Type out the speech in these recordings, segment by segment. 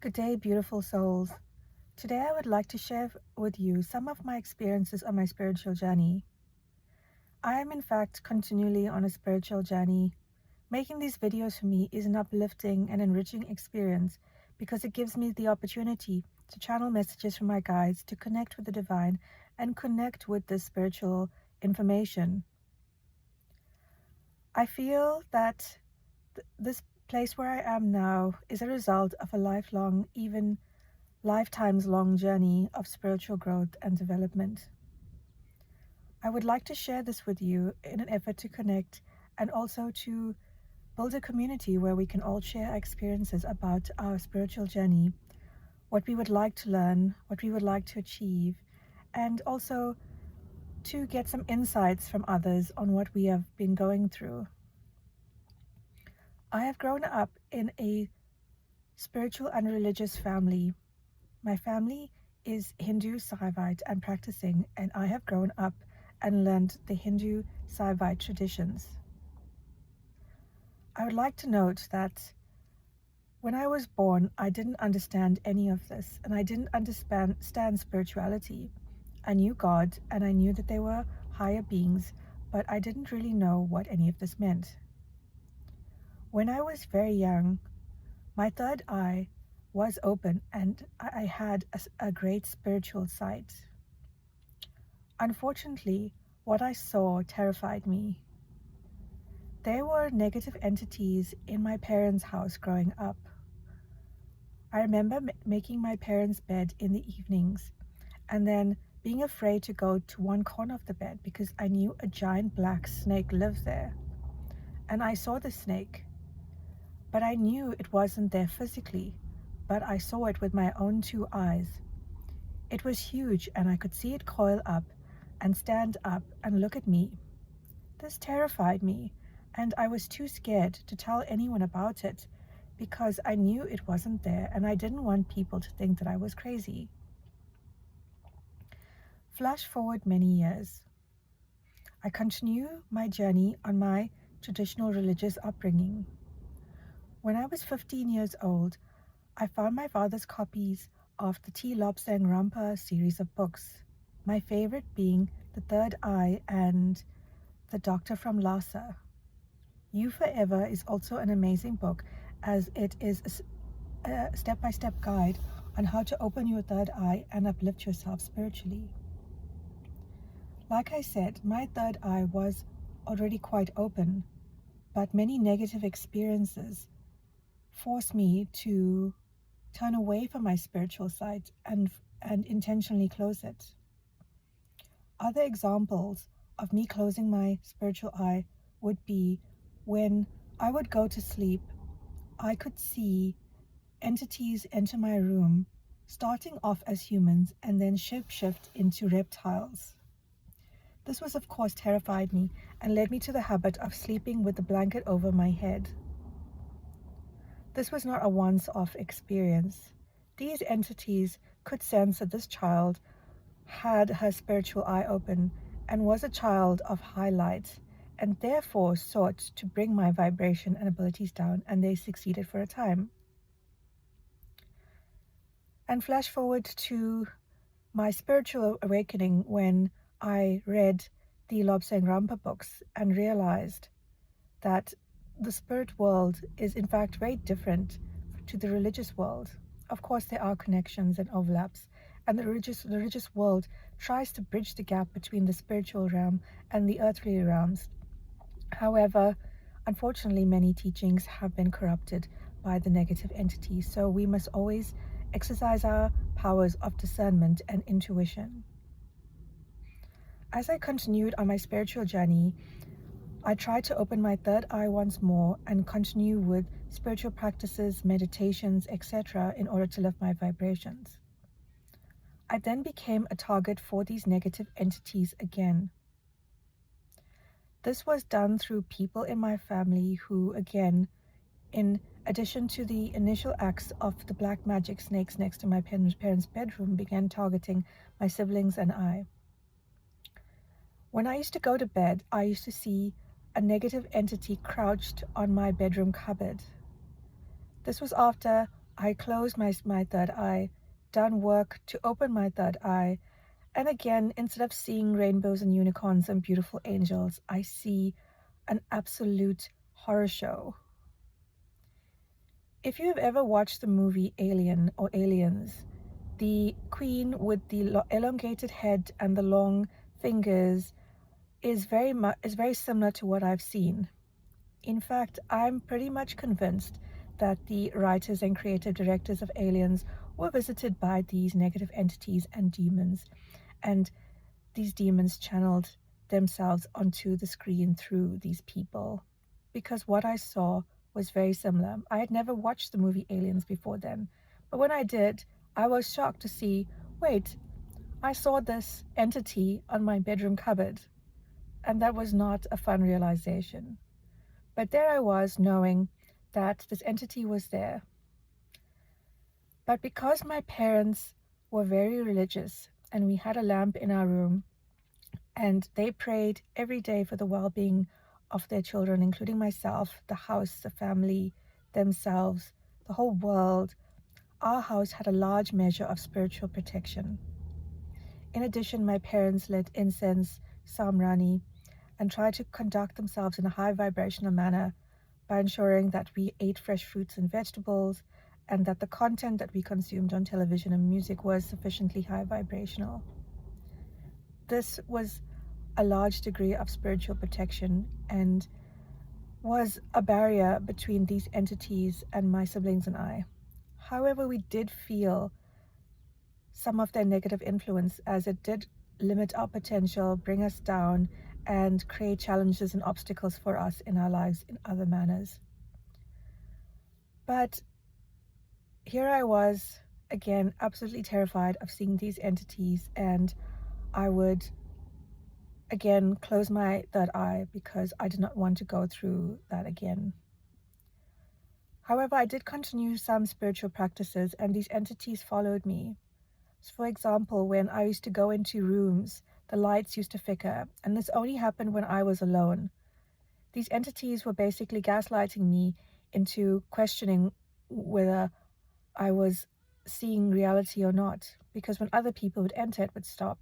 Good day, beautiful souls. Today I would like to share with you some of my experiences on my spiritual journey. I am in fact continually on a spiritual journey. Making these videos for me is an uplifting and enriching experience because it gives me the opportunity to channel messages from my guides, to connect with the divine and connect with this spiritual information. I feel that this place where I am now is a result of a lifelong, even lifetimes long journey of spiritual growth and development. I would like to share this with you in an effort to connect and also to build a community where we can all share our experiences about our spiritual journey, what we would like to learn, what we would like to achieve, and also to get some insights from others on what we have been going through. I have grown up in a spiritual and religious family. My family is Hindu Saivite and practicing, and I have grown up and learned the Hindu Saivite traditions. I would like to note that when I was born, I didn't understand any of this, and I didn't understand spirituality. I knew God, and I knew that there were higher beings, but I didn't really know what any of this meant. When I was very young, my third eye was open, and I had a great spiritual sight. Unfortunately, what I saw terrified me. There were negative entities in my parents' house growing up. I remember making my parents' bed in the evenings and then being afraid to go to one corner of the bed because I knew a giant black snake lived there. And I saw the snake, but I knew it wasn't there physically, but I saw it with my own two eyes. It was huge, and I could see it coil up and stand up and look at me. This terrified me, and I was too scared to tell anyone about it because I knew it wasn't there and I didn't want people to think that I was crazy. Flash forward many years. I continue my journey on my traditional religious upbringing. When I was 15 years old, I found my father's copies of the T. Lobsang Rampa series of books, my favorite being The Third Eye and The Doctor from Lhasa. You Forever is also an amazing book as it is a step-by-step guide on how to open your third eye and uplift yourself spiritually. Like I said, my third eye was already quite open, but many negative experiences forced me to turn away from my spiritual side and intentionally close it. Other examples of me closing my spiritual eye would be when I would go to sleep, I could see entities enter my room, starting off as humans and then shift into reptiles. This was of course terrified me and led me to the habit of sleeping with the blanket over my head. This was not a once-off experience. These entities could sense that this child had her spiritual eye open and was a child of high light, and therefore sought to bring my vibration and abilities down, and they succeeded for a time. And flash forward to my spiritual awakening when I read the Lobsang Rampa books and realized that the spirit world is in fact very different to the religious world. Of course, there are connections and overlaps, and the religious world tries to bridge the gap between the spiritual realm and the earthly realms. However, unfortunately, many teachings have been corrupted by the negative entities, so we must always exercise our powers of discernment and intuition. As I continued on my spiritual journey, I tried to open my third eye once more and continue with spiritual practices, meditations, etc. in order to lift my vibrations. I then became a target for these negative entities again. This was done through people in my family who, again, in addition to the initial acts of the black magic snakes next to my parents' bedroom, began targeting my siblings and I. When I used to go to bed, I used to see a negative entity crouched on my bedroom cupboard. This was after I close my third eye, done work to open my third eye, and again, instead of seeing rainbows and unicorns and beautiful angels, I see an absolute horror show. If you have ever watched the movie Alien or Aliens, the queen with the elongated head and the long fingers is very similar to what I've seen. In fact, I'm pretty much convinced that the writers and creative directors of Aliens were visited by these negative entities and demons, and these demons channeled themselves onto the screen through these people. Because what I saw was very similar. I had never watched the movie Aliens before then, but when I did, I was shocked to see, wait, I saw this entity on my bedroom cupboard, and that was not a fun realization. But there I was, knowing that this entity was there. But because my parents were very religious and we had a lamp in our room, and they prayed every day for the well-being of their children, including myself, the house, the family, themselves, the whole world, our house had a large measure of spiritual protection. In addition, my parents lit incense, samrani, and tried to conduct themselves in a high vibrational manner by ensuring that we ate fresh fruits and vegetables, and that the content that we consumed on television and music was sufficiently high vibrational. This was a large degree of spiritual protection and was a barrier between these entities and my siblings and I. However, we did feel some of their negative influence, as it did limit our potential, bring us down, and create challenges and obstacles for us in our lives in other manners. But here I was, again, absolutely terrified of seeing these entities, and I would again close my third eye because I did not want to go through that again. However, I did continue some spiritual practices, and these entities followed me. So for example, when I used to go into rooms, the lights used to flicker, and this only happened when I was alone. These entities were basically gaslighting me into questioning whether I was seeing reality or not, because when other people would enter, it would stop.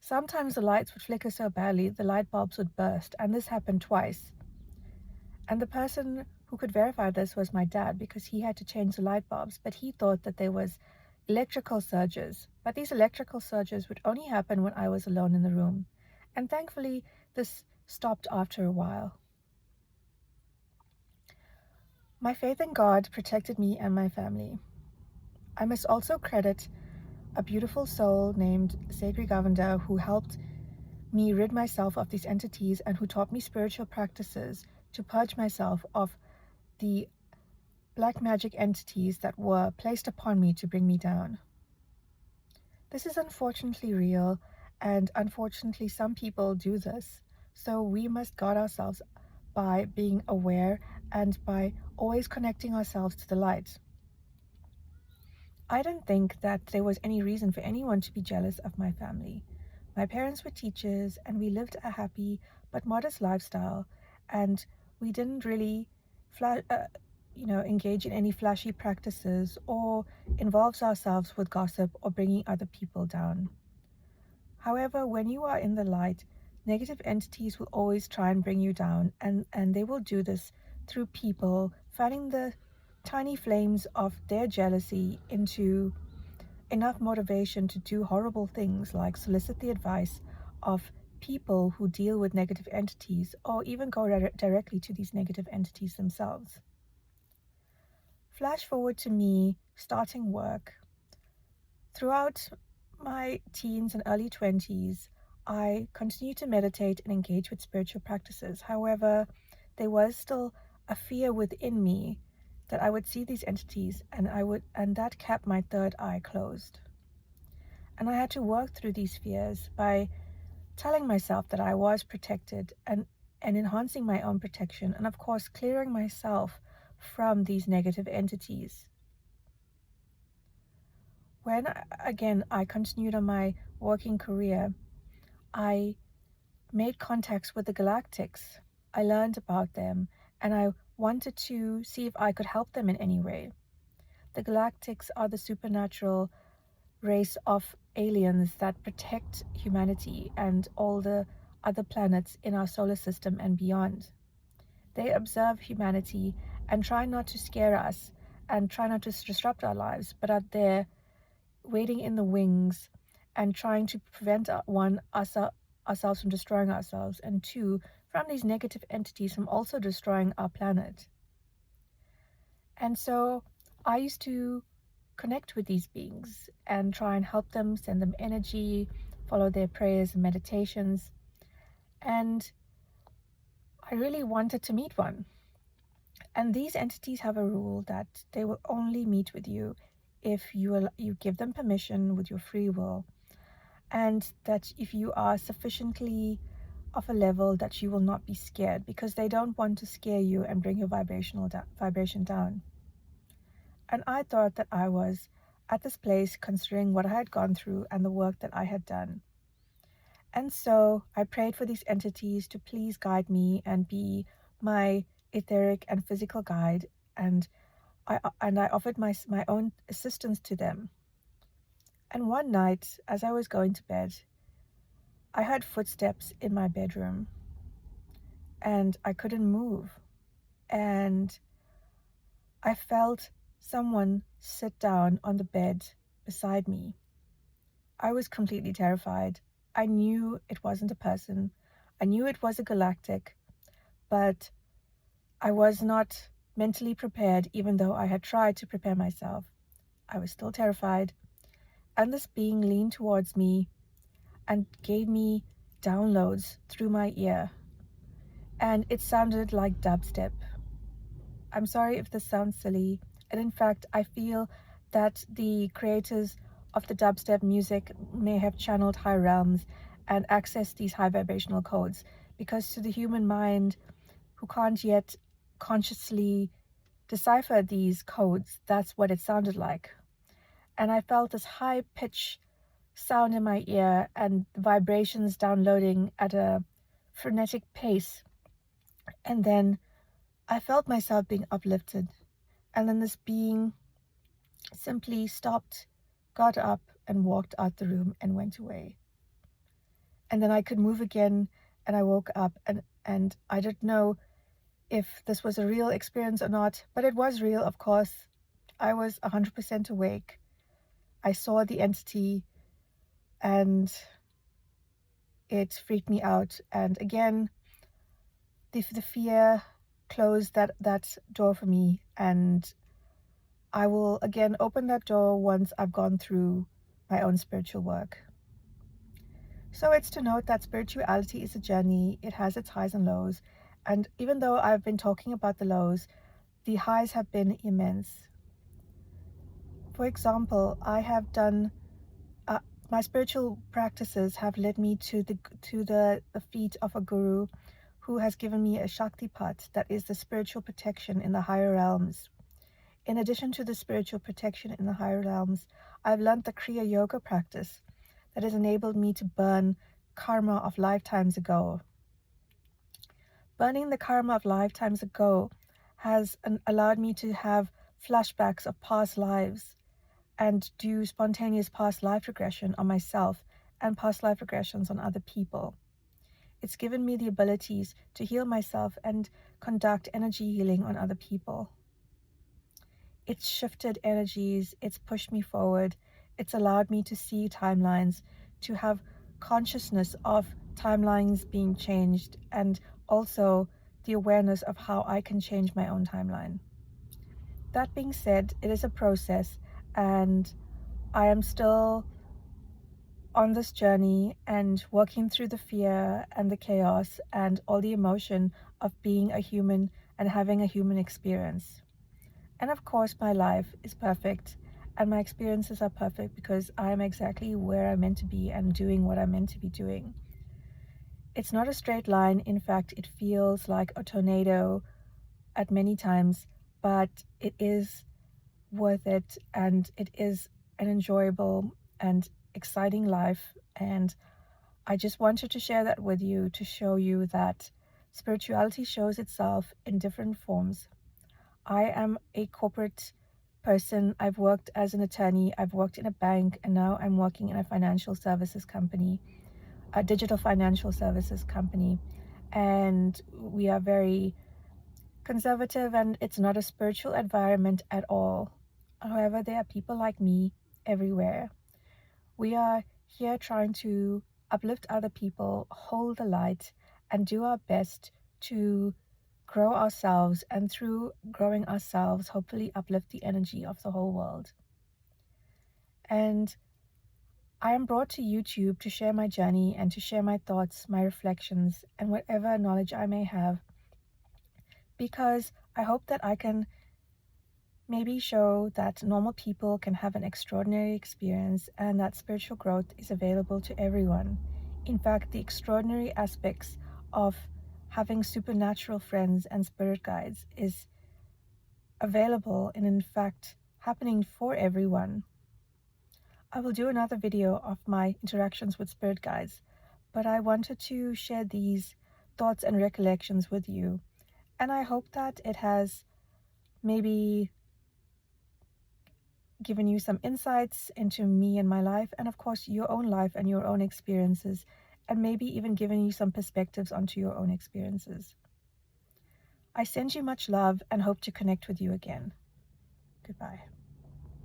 Sometimes the lights would flicker so badly the light bulbs would burst, and this happened twice. And the person who could verify this was my dad, because he had to change the light bulbs, but he thought that there was electrical surges. But these electrical surges would only happen when I was alone in the room. And thankfully, this stopped after a while. My faith in God protected me and my family. I must also credit a beautiful soul named Sagri Govender, who helped me rid myself of these entities and who taught me spiritual practices to purge myself of the black magic entities that were placed upon me to bring me down. This is unfortunately real, and unfortunately some people do this, so we must guard ourselves by being aware and by always connecting ourselves to the light. I don't think that there was any reason for anyone to be jealous of my family. My parents were teachers, and we lived a happy but modest lifestyle, and we didn't really engage in any flashy practices or involve ourselves with gossip or bringing other people down. However, when you are in the light, negative entities will always try and bring you down, and they will do this through people fanning the tiny flames of their jealousy into enough motivation to do horrible things like solicit the advice of people who deal with negative entities, or even go directly to these negative entities themselves. Flash forward to me starting work. Throughout my teens and early 20s, I continued to meditate and engage with spiritual practices. However, there was still a fear within me that I would see these entities, and that kept my third eye closed. And I had to work through these fears by telling myself that I was protected, and enhancing my own protection, and of course clearing myself from these negative entities. When again I continued on my working career, I made contacts with the Galactics. I learned about them, and I wanted to see if I could help them in any way. The Galactics are the supernatural race of aliens that protect humanity and all the other planets in our solar system and beyond. They observe humanity and try not to scare us and try not to disrupt our lives, but are there waiting in the wings and trying to prevent ourselves from destroying ourselves, and two, from these negative entities from also destroying our planet. And so I used to connect with these beings and try and help them, send them energy, follow their prayers and meditations. And I really wanted to meet one. And these entities have a rule that they will only meet with you if you give them permission with your free will, and that if you are sufficiently of a level that you will not be scared, because they don't want to scare you and bring your vibration down. And I thought that I was at this place considering what I had gone through and the work that I had done. And so I prayed for these entities to please guide me and be my etheric and physical guide, and I offered my own assistance to them. And one night, as I was going to bed, I heard footsteps in my bedroom, and I couldn't move. And I felt someone sit down on the bed beside me. I was completely terrified. I knew it wasn't a person. I knew it was a galactic, but I was not mentally prepared, even though I had tried to prepare myself. I was still terrified. And this being leaned towards me and gave me downloads through my ear. And it sounded like dubstep. I'm sorry if this sounds silly. And in fact, I feel that the creators of the dubstep music may have channeled high realms and accessed these high vibrational codes, because to the human mind, who can't yet consciously decipher these codes, that's what it sounded like. And I felt this high pitch sound in my ear and vibrations downloading at a frenetic pace. And then I felt myself being uplifted. And then this being simply stopped, got up, and walked out the room and went away. And then I could move again, and I woke up, and I didn't know if this was a real experience or not, but it was real, of course. I was 100% awake. I saw the entity, and it freaked me out. And again, the fear closed that door for me, and I will again open that door once I've gone through my own spiritual work. So it's to note that spirituality is a journey. It has its highs and lows. And even though I've been talking about the lows, the highs have been immense. For example, I have done, my spiritual practices have led me to the feet of a guru who has given me a Shaktipat, that is the spiritual protection in the higher realms. In addition to the spiritual protection in the higher realms, I've learned the Kriya Yoga practice that has enabled me to burn karma of lifetimes ago. Burning the karma of lifetimes ago has allowed me to have flashbacks of past lives and do spontaneous past life regression on myself and past life regressions on other people. It's given me the abilities to heal myself and conduct energy healing on other people. It's shifted energies, it's pushed me forward, it's allowed me to see timelines, to have consciousness of timelines being changed, and also the awareness of how I can change my own timeline. That being said, it is a process, and I am still on this journey and working through the fear and the chaos and all the emotion of being a human and having a human experience. And of course, my life is perfect and my experiences are perfect because I am exactly where I'm meant to be and doing what I'm meant to be doing. It's not a straight line. In fact, it feels like a tornado at many times, but it is worth it, and it is an enjoyable and exciting life. And I just wanted to share that with you to show you that spirituality shows itself in different forms. I am a corporate person. I've worked as an attorney, I've worked in a bank, and now I'm working in a financial services company, a digital financial services company. And we are very conservative, and it's not a spiritual environment at all. However, there are people like me everywhere. We are here trying to uplift other people, hold the light, and do our best to grow ourselves, and through growing ourselves, hopefully uplift the energy of the whole world. And I am brought to YouTube to share my journey and to share my thoughts, my reflections, and whatever knowledge I may have, because I hope that I can maybe show that normal people can have an extraordinary experience and that spiritual growth is available to everyone. In fact, the extraordinary aspects of having supernatural friends and spirit guides is available and in fact happening for everyone. I will do another video of my interactions with spirit guides, but I wanted to share these thoughts and recollections with you, and I hope that it has maybe given you some insights into me and my life, and of course your own life and your own experiences, and maybe even given you some perspectives onto your own experiences. I send you much love and hope to connect with you again. Goodbye.